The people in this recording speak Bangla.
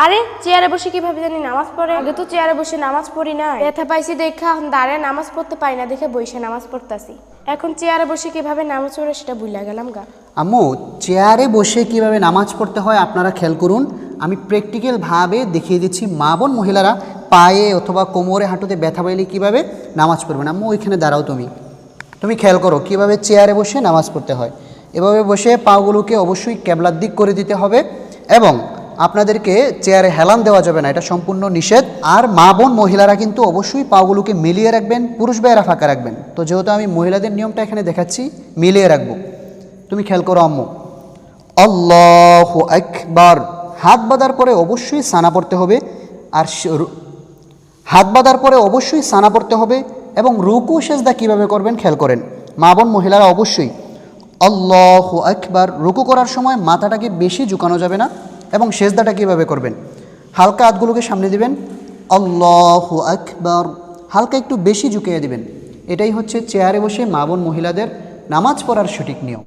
আরে চেয়ারে বসে কিভাবে জানি নামাজ পড়ে? আগে তো চেয়ারে বসে নামাজ পড়ি না, ব্যথা পাইছি দেখা এখন দাঁড়ায় নামাজ পড়তে পারি না দেখে বসে নামাজ পড়তাছি। এখন চেয়ারে বসে কিভাবে নামাজ পড়ে সেটা ভুলে গেলাম গা। আম্মু, চেয়ারে বসে কিভাবে নামাজ পড়তে হয় আপনারা খেয়াল করুন। আমি প্র্যাকটিক্যালভাবে দেখিয়ে দিচ্ছি। মা বোন মহিলারা পায়ে অথবা কোমরে হাঁটুতে ব্যথা পাইলে কীভাবে নামাজ পড়বেন। আম্মু ওইখানে দাঁড়াও, তুমি খেয়াল করো কীভাবে চেয়ারে বসে নামাজ পড়তে হয়। এভাবে বসে পাগুলোকে অবশ্যই কেবলার দিক করে দিতে হবে এবং আপনাদেরকে চেয়ারে হেলান দেওয়া যাবে না, এটা সম্পূর্ণ নিষেধ। আর মা বোন মহিলারা কিন্তু অবশ্যই পাগুলোকে মিলিয়ে রাখবেন, পুরুষ ভাইয়েরা ফাঁকা রাখবেন। তো যেহেতু আমি মহিলাদের নিয়মটা এখানে দেখাচ্ছি, মিলিয়ে রাখবো। তুমি খেয়াল করো আম্মু। আল্লাহু আকবার। হাত বাঁধার পরে অবশ্যই সানা পড়তে হবে। আর হাত বাঁধার পরে অবশ্যই সানা পড়তে হবে এবং রুকু সেজদা কীভাবে করবেন খেয়াল করেন। মা বোন মহিলারা অবশ্যই আল্লাহু আকবার। রুকু করার সময় মাথাটাকে বেশি ঝুঁকানো যাবে না এবং সেজদাটা কীভাবে করবেন, হালকা হাতগুলোকে সামনে দিবেন, আল্লাহু আকবার, হালকা একটু বেশি ঝুঁকিয়ে দিবেন। এটাই হচ্ছে চেয়ারে বসে মা বোন মহিলাদের নামাজ পড়ার সঠিক নিয়ম।